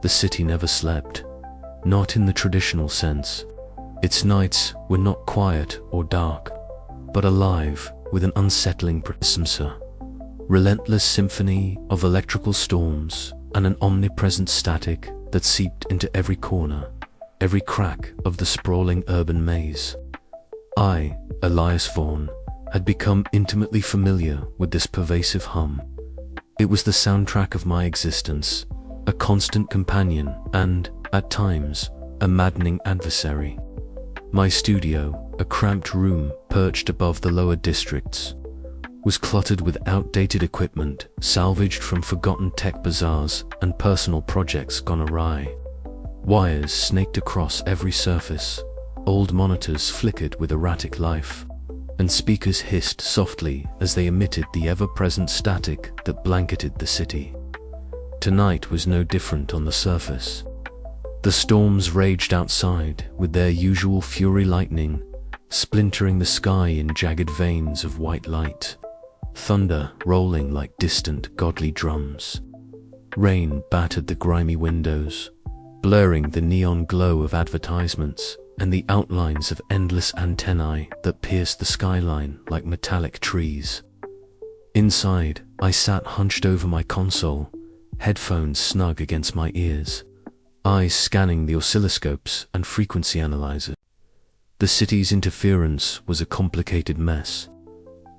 The city never slept, not in the traditional sense. Its nights were not quiet or dark, but alive with an unsettling presence, relentless symphony of electrical storms and an omnipresent static that seeped into every corner, every crack of the sprawling urban maze. I, Elias Vaughan, had become intimately familiar with this pervasive hum. It was the soundtrack of my existence, a constant companion and, at times, a maddening adversary. My studio, a cramped room perched above the lower districts, was cluttered with outdated equipment salvaged from forgotten tech bazaars and personal projects gone awry. Wires snaked across every surface, old monitors flickered with erratic life, and speakers hissed softly as they emitted the ever-present static that blanketed the city. Tonight was no different on the surface. The storms raged outside with their usual fury, lightning splintering the sky in jagged veins of white light, thunder rolling like distant godly drums. Rain battered the grimy windows, blurring the neon glow of advertisements and the outlines of endless antennae that pierced the skyline like metallic trees. Inside, I sat hunched over my console, headphones snug against my ears, eyes scanning the oscilloscopes and frequency analyzers. The city's interference was a complicated mess,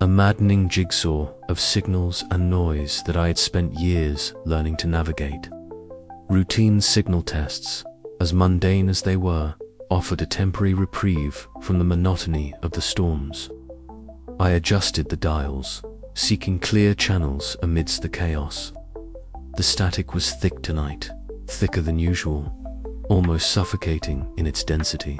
a maddening jigsaw of signals and noise that I had spent years learning to navigate. Routine signal tests, as mundane as they were, offered a temporary reprieve from the monotony of the storms. I adjusted the dials, seeking clear channels amidst the chaos. The static was thick tonight, thicker than usual, almost suffocating in its density.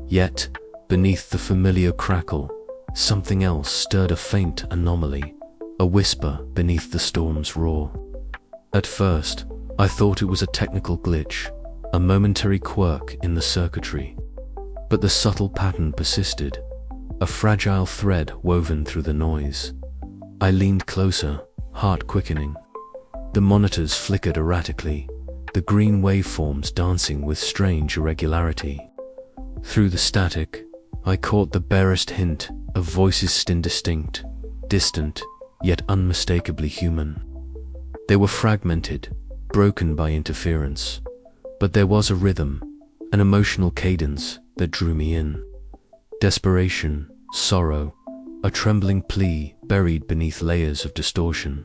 Yet, beneath the familiar crackle, something else stirred, a faint anomaly, a whisper beneath the storm's roar. At first, I thought it was a technical glitch, a momentary quirk in the circuitry. But the subtle pattern persisted, a fragile thread woven through the noise. I leaned closer, heart quickening. The monitors flickered erratically, the green waveforms dancing with strange irregularity. Through the static, I caught the barest hint of voices, indistinct, distant, yet unmistakably human. They were fragmented, broken by interference, but there was a rhythm, an emotional cadence that drew me in. Desperation, sorrow, a trembling plea buried beneath layers of distortion.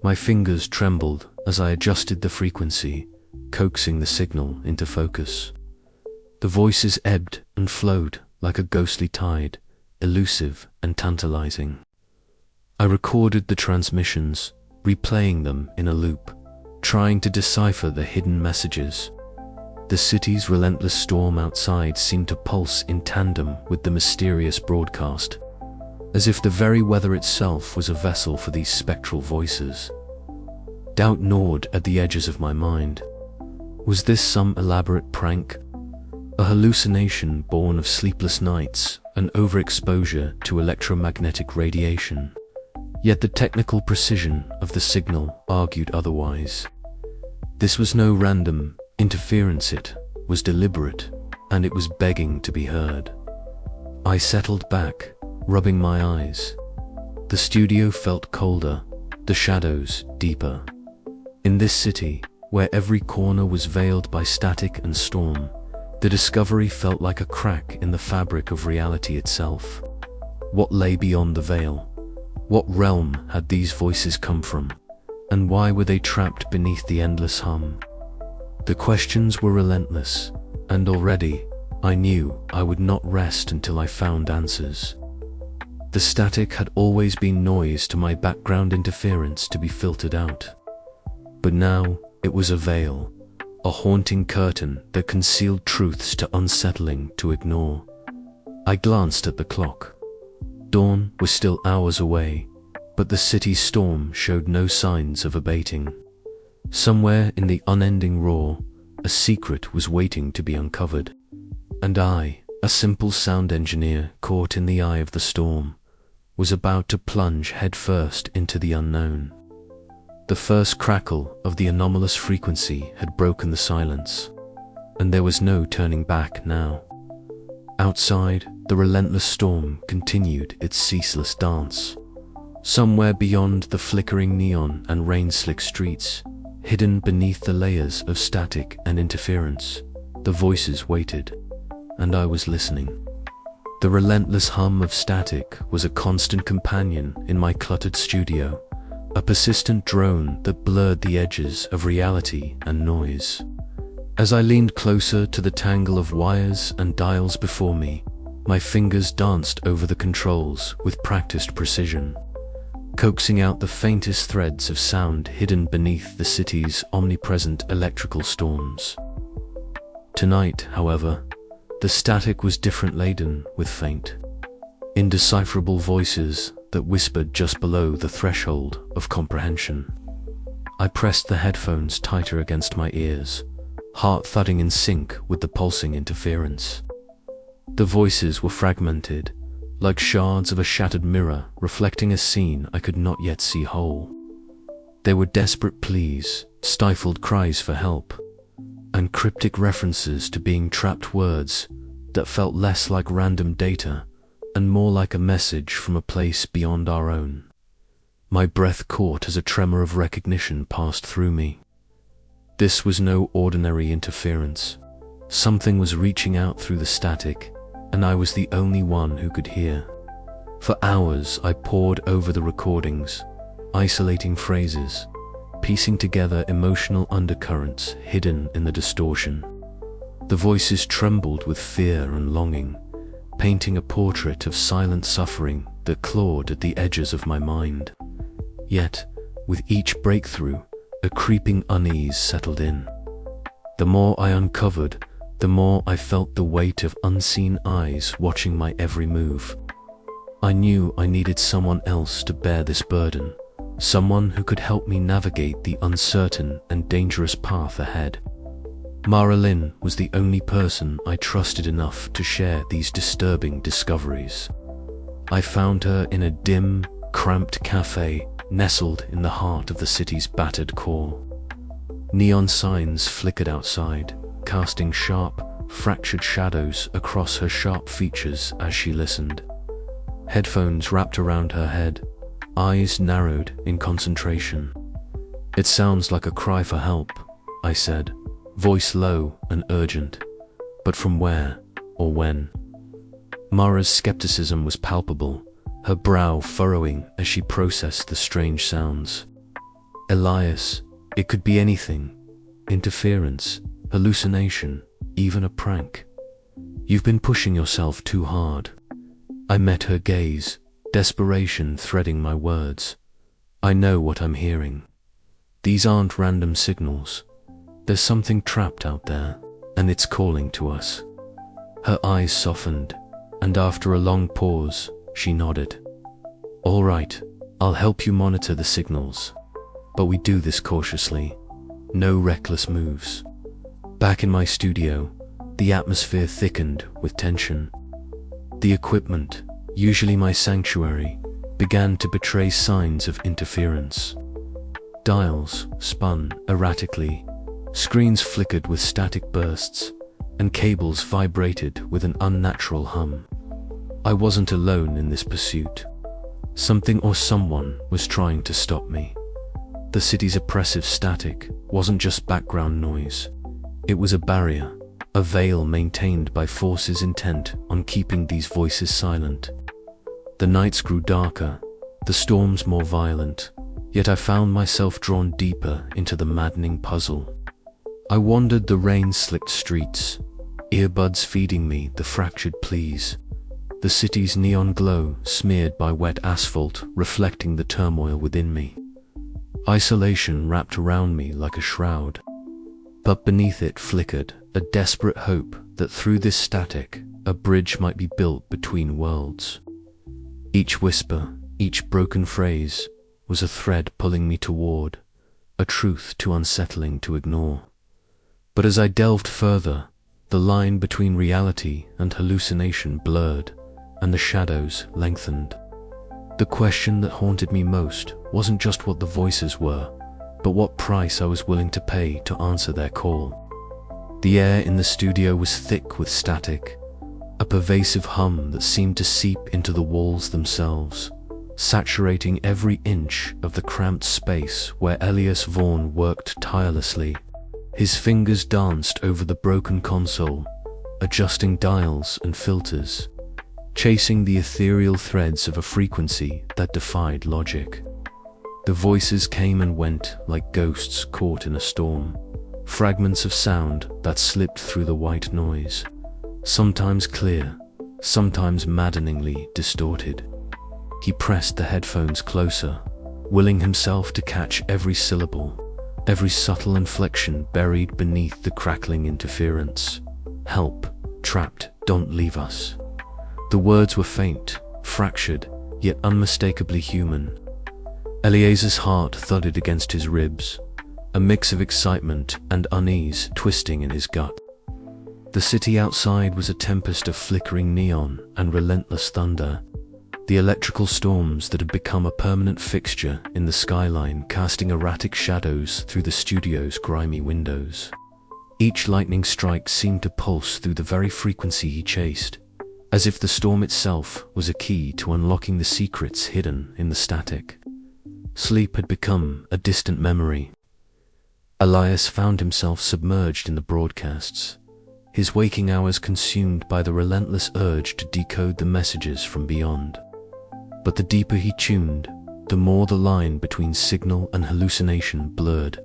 My fingers trembled as I adjusted the frequency, coaxing the signal into focus. The voices ebbed and flowed like a ghostly tide, elusive and tantalizing. I recorded the transmissions, replaying them in a loop, trying to decipher the hidden messages. The city's relentless storm outside seemed to pulse in tandem with the mysterious broadcast, as if the very weather itself was a vessel for these spectral voices. Doubt gnawed at the edges of my mind. Was this some elaborate prank? A hallucination born of sleepless nights and overexposure to electromagnetic radiation? Yet the technical precision of the signal argued otherwise. This was no random interference, it was deliberate, and it was begging to be heard. I settled back, rubbing my eyes. The studio felt colder, the shadows deeper. In this city, where every corner was veiled by static and storm, the discovery felt like a crack in the fabric of reality itself. What lay beyond the veil? What realm had these voices come from? And why were they trapped beneath the endless hum? The questions were relentless, and already I knew I would not rest until I found answers. The static had always been noise to my background interference to be filtered out. But now it was a veil, a haunting curtain that concealed truths too unsettling to ignore. I glanced at the clock. Dawn was still hours away, but the city's storm showed no signs of abating. Somewhere in the unending roar, a secret was waiting to be uncovered. And I, a simple sound engineer caught in the eye of the storm, was about to plunge headfirst into the unknown. The first crackle of the anomalous frequency had broken the silence, and there was no turning back now. Outside, the relentless storm continued its ceaseless dance. Somewhere beyond the flickering neon and rain-slick streets, hidden beneath the layers of static and interference, the voices waited, and I was listening. The relentless hum of static was a constant companion in my cluttered studio, a persistent drone that blurred the edges of reality and noise. As I leaned closer to the tangle of wires and dials before me, my fingers danced over the controls with practiced precision, coaxing out the faintest threads of sound hidden beneath the city's omnipresent electrical storms. Tonight, however, the static was different, laden with faint, indecipherable voices that whispered just below the threshold of comprehension. I pressed the headphones tighter against my ears, heart thudding in sync with the pulsing interference. The voices were fragmented, like shards of a shattered mirror reflecting a scene I could not yet see whole. They were desperate pleas, stifled cries for help, and cryptic references to being trapped words that felt less like random data and more like a message from a place beyond our own. My breath caught as a tremor of recognition passed through me. This was no ordinary interference. Something was reaching out through the static, and I was the only one who could hear. For hours I pored over the recordings, isolating phrases, piecing together emotional undercurrents hidden in the distortion. The voices trembled with fear and longing, painting a portrait of silent suffering that clawed at the edges of my mind. Yet, with each breakthrough, a creeping unease settled in. The more I uncovered, the more I felt the weight of unseen eyes watching my every move. I knew I needed someone else to bear this burden, someone who could help me navigate the uncertain and dangerous path ahead. Marilyn was the only person I trusted enough to share these disturbing discoveries. I found her in a dim, cramped cafe nestled in the heart of the city's battered core. Neon signs flickered outside, casting sharp, fractured shadows across her sharp features as she listened. Headphones wrapped around her head, eyes narrowed in concentration. "It sounds like a cry for help," I said, voice low and urgent. "But from where or when?" Mara's skepticism was palpable, her brow furrowing as she processed the strange sounds. "Elias, it could be anything. Interference, hallucination, even a prank. You've been pushing yourself too hard." I met her gaze, desperation threading my words. "I know what I'm hearing. These aren't random signals. There's something trapped out there, and it's calling to us." Her eyes softened, and after a long pause, she nodded. "All right, I'll help you monitor the signals. But we do this cautiously. No reckless moves." Back in my studio, the atmosphere thickened with tension. The equipment, usually my sanctuary, began to betray signs of interference. Dials spun erratically, screens flickered with static bursts, and cables vibrated with an unnatural hum. I wasn't alone in this pursuit. Something or someone was trying to stop me. The city's oppressive static wasn't just background noise. It was a barrier, a veil maintained by forces intent on keeping these voices silent. The nights grew darker, the storms more violent, yet I found myself drawn deeper into the maddening puzzle. I wandered the rain-slicked streets, earbuds feeding me the fractured pleas, the city's neon glow smeared by wet asphalt reflecting the turmoil within me. Isolation wrapped around me like a shroud, but beneath it flickered a desperate hope that through this static, a bridge might be built between worlds. Each whisper, each broken phrase, was a thread pulling me toward a truth too unsettling to ignore. But as I delved further, the line between reality and hallucination blurred, and the shadows lengthened. The question that haunted me most wasn't just what the voices were, but what price I was willing to pay to answer their call. The air in the studio was thick with static, a pervasive hum that seemed to seep into the walls themselves, saturating every inch of the cramped space where Elias Vaughn worked tirelessly. His fingers danced over the broken console, adjusting dials and filters, chasing the ethereal threads of a frequency that defied logic. The voices came and went like ghosts caught in a storm, fragments of sound that slipped through the white noise, sometimes clear, sometimes maddeningly distorted. He pressed the headphones closer, willing himself to catch every syllable, every subtle inflection buried beneath the crackling interference. "Help, trapped, don't leave us." The words were faint, fractured, yet unmistakably human. Elias's heart thudded against his ribs, a mix of excitement and unease twisting in his gut. The city outside was a tempest of flickering neon and relentless thunder, the electrical storms that had become a permanent fixture in the skyline casting erratic shadows through the studio's grimy windows. Each lightning strike seemed to pulse through the very frequency he chased, as if the storm itself was a key to unlocking the secrets hidden in the static. Sleep had become a distant memory. Elias found himself submerged in the broadcasts, his waking hours consumed by the relentless urge to decode the messages from beyond. But the deeper he tuned, the more the line between signal and hallucination blurred.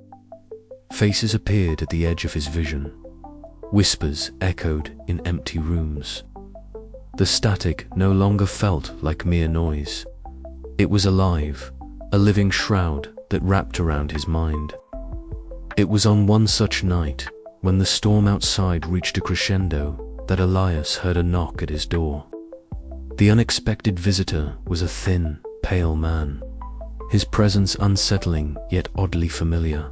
Faces appeared at the edge of his vision. Whispers echoed in empty rooms. The static no longer felt like mere noise. It was alive, a living shroud that wrapped around his mind. It was on one such night, when the storm outside reached a crescendo, that Elias heard a knock at his door. The unexpected visitor was a thin, pale man, his presence unsettling yet oddly familiar.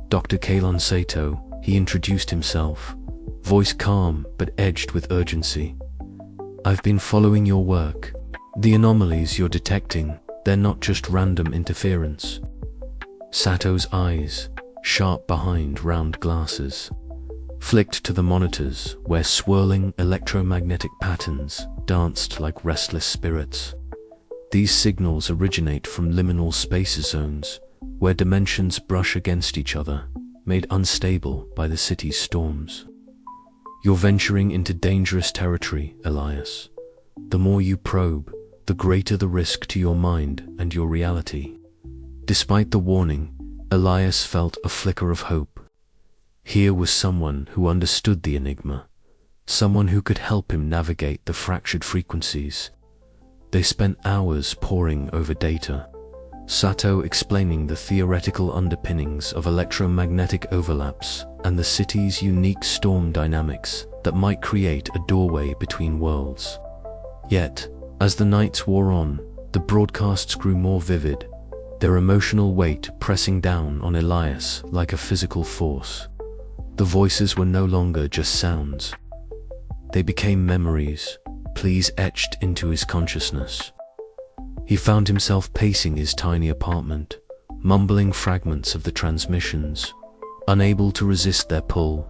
Dr. Kalon Sato, he introduced himself, voice calm but edged with urgency. "I've been following your work. The anomalies you're detecting, they're not just random interference." Sato's eyes, sharp behind round glasses, flicked to the monitors where swirling electromagnetic patterns danced like restless spirits. These signals originate from liminal space zones, where dimensions brush against each other, made unstable by the city's storms. "You're venturing into dangerous territory, Elias. The more you probe, the greater the risk to your mind and your reality." Despite the warning, Elias felt a flicker of hope. Here was someone who understood the enigma, someone who could help him navigate the fractured frequencies. They spent hours poring over data, Sato explaining the theoretical underpinnings of electromagnetic overlaps and the city's unique storm dynamics that might create a doorway between worlds. Yet, as the nights wore on, the broadcasts grew more vivid, their emotional weight pressing down on Elias like a physical force. The voices were no longer just sounds. They became memories, pleas etched into his consciousness. He found himself pacing his tiny apartment, mumbling fragments of the transmissions, unable to resist their pull.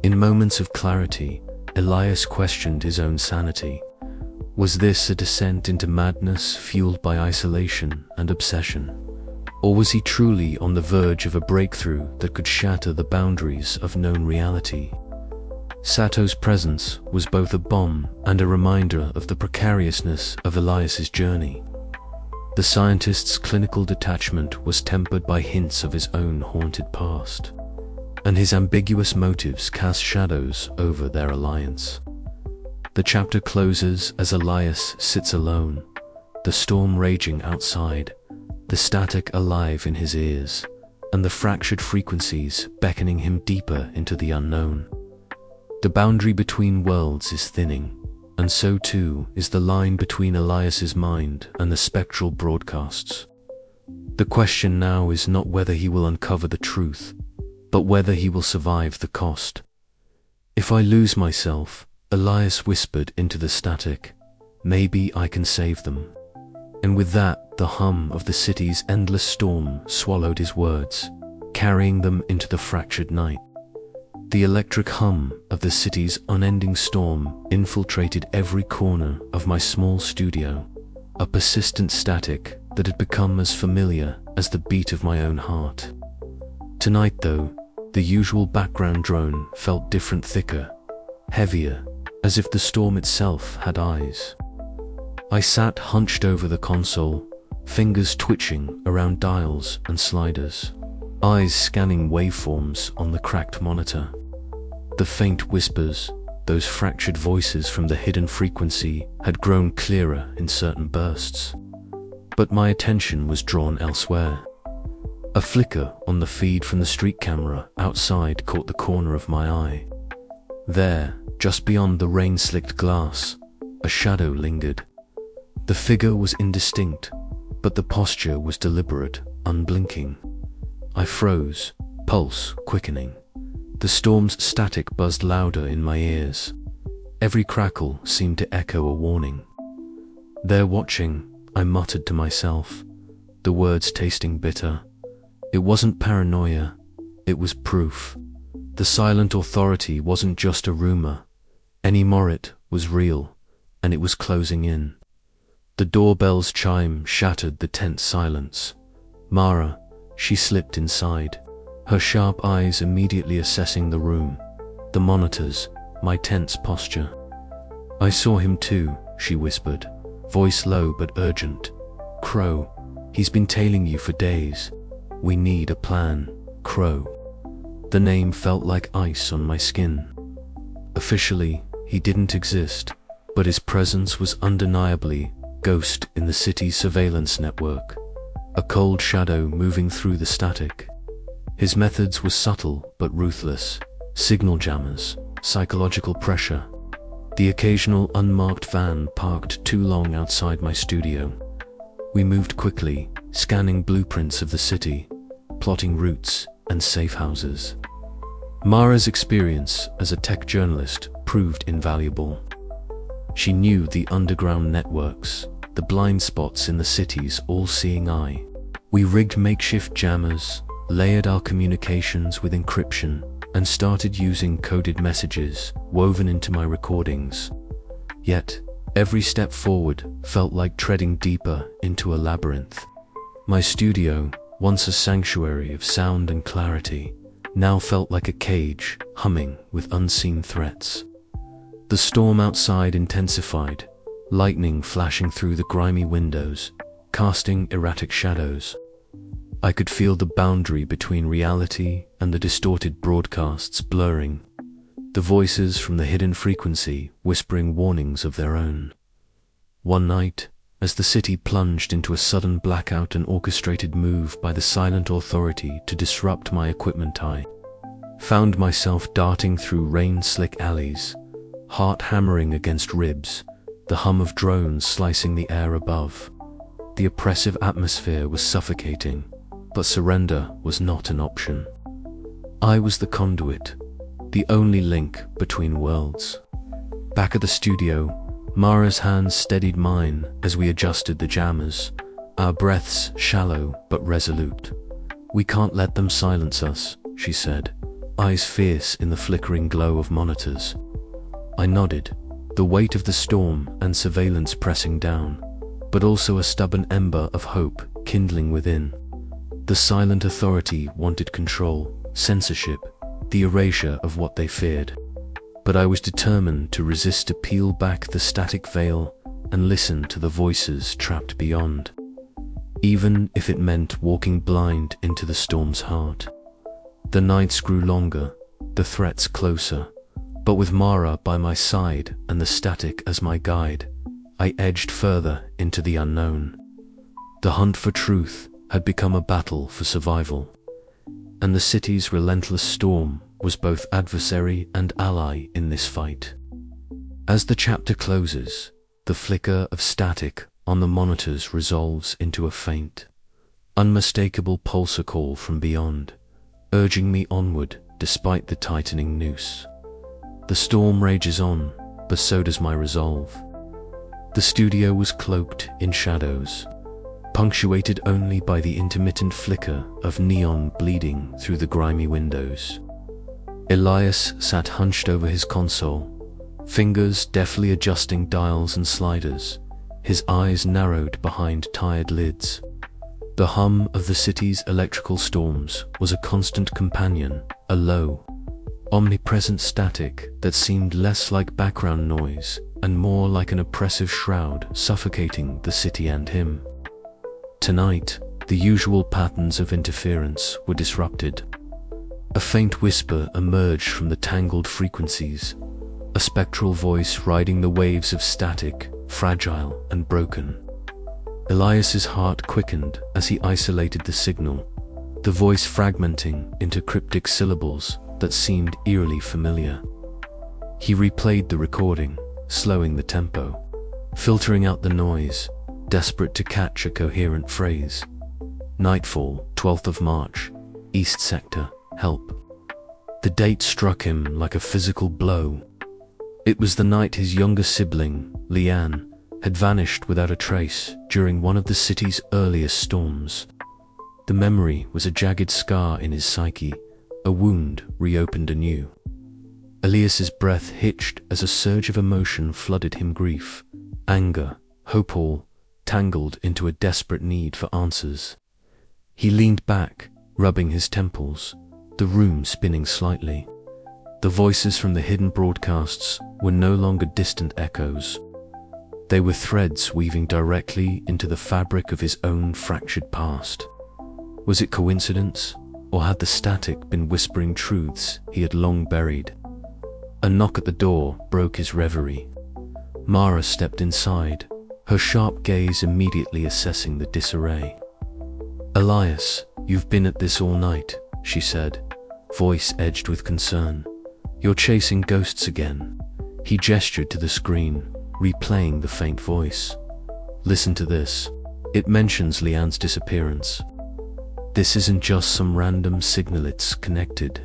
In moments of clarity, Elias questioned his own sanity. Was this a descent into madness fueled by isolation and obsession? Or was he truly on the verge of a breakthrough that could shatter the boundaries of known reality? Sato's presence was both a balm and a reminder of the precariousness of Elias's journey. The scientist's clinical detachment was tempered by hints of his own haunted past, and his ambiguous motives cast shadows over their alliance. The chapter closes as Elias sits alone, the storm raging outside, the static alive in his ears, and the fractured frequencies beckoning him deeper into the unknown. The boundary between worlds is thinning, and so too is the line between Elias's mind and the spectral broadcasts. The question now is not whether he will uncover the truth, but whether he will survive the cost. "If I lose myself," Elias whispered into the static, "maybe I can save them." And with that, the hum of the city's endless storm swallowed his words, carrying them into the fractured night. The electric hum of the city's unending storm infiltrated every corner of my small studio, a persistent static that had become as familiar as the beat of my own heart. Tonight, though, the usual background drone felt different, thicker, heavier, as if the storm itself had eyes. I sat hunched over the console, fingers twitching around dials and sliders, eyes scanning waveforms on the cracked monitor. The faint whispers, those fractured voices from the hidden frequency, had grown clearer in certain bursts. But my attention was drawn elsewhere. A flicker on the feed from the street camera outside caught the corner of my eye. There, just beyond the rain-slicked glass, a shadow lingered. The figure was indistinct, but the posture was deliberate, unblinking. I froze, pulse quickening. The storm's static buzzed louder in my ears. Every crackle seemed to echo a warning. "They're watching," I muttered to myself, the words tasting bitter. It wasn't paranoia, it was proof. The silent authority wasn't just a rumor anymore, it was real, and it was closing in. The doorbell's chime shattered the tense silence. Mara, she slipped inside, her sharp eyes immediately assessing the room, the monitors, my tense posture. "I saw him too," she whispered, voice low but urgent. "Crow, he's been tailing you for days. We need a plan, Crow." The name felt like ice on my skin. Officially, he didn't exist, but his presence was undeniably ghost in the city's surveillance network, a cold shadow moving through the static. His methods were subtle but ruthless: signal jammers, psychological pressure. The occasional unmarked van parked too long outside my studio. We moved quickly, scanning blueprints of the city, plotting routes and safe houses. Mara's experience as a tech journalist proved invaluable. She knew the underground networks, the blind spots in the city's all-seeing eye. We rigged makeshift jammers, layered our communications with encryption, and started using coded messages woven into my recordings. Yet, every step forward felt like treading deeper into a labyrinth. My studio, once a sanctuary of sound and clarity, now felt like a cage humming with unseen threats. The storm outside intensified, lightning flashing through the grimy windows, casting erratic shadows. I could feel the boundary between reality and the distorted broadcasts blurring, the voices from the hidden frequency whispering warnings of their own. One night, as the city plunged into a sudden blackout, an orchestrated move by the silent authority to disrupt my equipment, I found myself darting through rain-slick alleys, heart hammering against ribs, the hum of drones slicing the air above. The oppressive atmosphere was suffocating, but surrender was not an option. I was the conduit, the only link between worlds. Back at the studio, Mara's hands steadied mine as we adjusted the jammers, our breaths shallow but resolute. "We can't let them silence us," she said, eyes fierce in the flickering glow of monitors. I nodded, the weight of the storm and surveillance pressing down, but also a stubborn ember of hope kindling within. The silent authority wanted control, censorship, the erasure of what they feared. But I was determined to resist, to peel back the static veil and listen to the voices trapped beyond, even if it meant walking blind into the storm's heart. The nights grew longer, the threats closer, but with Mara by my side and the static as my guide, I edged further into the unknown. The hunt for truth had become a battle for survival, and the city's relentless storm was both adversary and ally in this fight. As the chapter closes, the flicker of static on the monitors resolves into a faint, unmistakable pulsar call from beyond, urging me onward despite the tightening noose. The storm rages on, but so does my resolve. The studio was cloaked in shadows, punctuated only by the intermittent flicker of neon bleeding through the grimy windows. Elias sat hunched over his console, fingers deftly adjusting dials and sliders, his eyes narrowed behind tired lids. The hum of the city's electrical storms was a constant companion, a low, omnipresent static that seemed less like background noise and more like an oppressive shroud suffocating the city and him. Tonight, the usual patterns of interference were disrupted. A faint whisper emerged from the tangled frequencies, a spectral voice riding the waves of static, fragile and broken. Elias's heart quickened as he isolated the signal, the voice fragmenting into cryptic syllables that seemed eerily familiar. He replayed the recording, slowing the tempo, filtering out the noise, desperate to catch a coherent phrase. Nightfall, 12th of March, East Sector, help. The date struck him like a physical blow. It was the night his younger sibling, Leanne, had vanished without a trace during one of the city's earliest storms. The memory was a jagged scar in his psyche, a wound reopened anew. Elias's breath hitched as a surge of emotion flooded him: grief, anger, hope, all tangled into a desperate need for answers. He leaned back, rubbing his temples, the room spinning slightly. The voices from the hidden broadcasts were no longer distant echoes. They were threads weaving directly into the fabric of his own fractured past. Was it coincidence, or had the static been whispering truths he had long buried? A knock at the door broke his reverie. Mara stepped inside, her sharp gaze immediately assessing the disarray. "Elias, you've been at this all night," she said, voice edged with concern. "You're chasing ghosts again." He gestured to the screen, replaying the faint voice. "Listen to this. It mentions Leanne's disappearance. This isn't just some random signal, it's connected."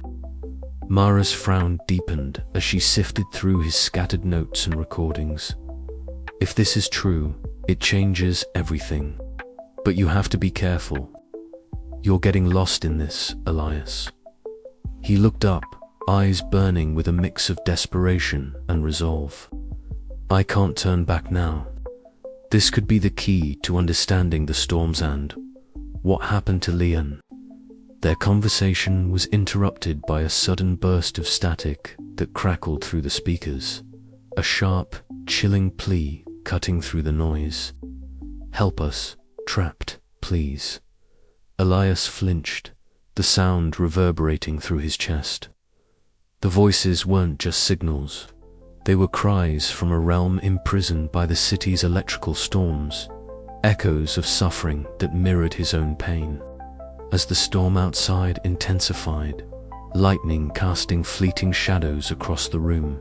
Mara's frown deepened as she sifted through his scattered notes and recordings. "If this is true, it changes everything. But you have to be careful. You're getting lost in this, Elias." He looked up, eyes burning with a mix of desperation and resolve. "I can't turn back now. This could be the key to understanding the storms and what happened to Leanne." Their conversation was interrupted by a sudden burst of static that crackled through the speakers, a sharp, chilling plea cutting through the noise. "Help us, trapped, please." Elias flinched, the sound reverberating through his chest. The voices weren't just signals. They were cries from a realm imprisoned by the city's electrical storms, echoes of suffering that mirrored his own pain. As the storm outside intensified, lightning casting fleeting shadows across the room,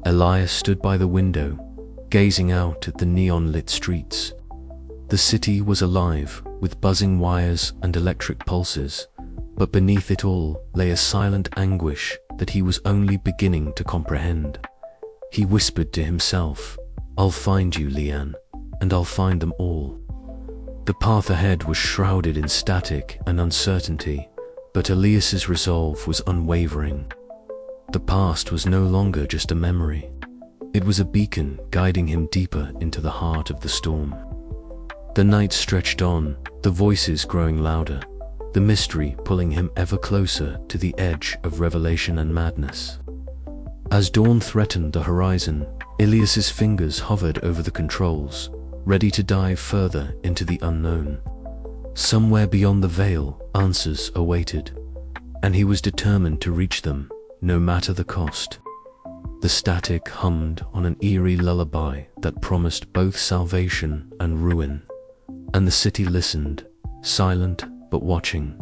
Elias stood by the window, gazing out at the neon-lit streets. The city was alive with buzzing wires and electric pulses, but beneath it all lay a silent anguish that he was only beginning to comprehend. He whispered to himself, "I'll find you, Leanne, and I'll find them all." The path ahead was shrouded in static and uncertainty, but Elias's resolve was unwavering. The past was no longer just a memory. It was a beacon guiding him deeper into the heart of the storm. The night stretched on, the voices growing louder, the mystery pulling him ever closer to the edge of revelation and madness. As dawn threatened the horizon, Elias's fingers hovered over the controls, ready to dive further into the unknown. Somewhere beyond the veil, answers awaited, and he was determined to reach them, no matter the cost. The static hummed on an eerie lullaby that promised both salvation and ruin, and the city listened, silent but watching.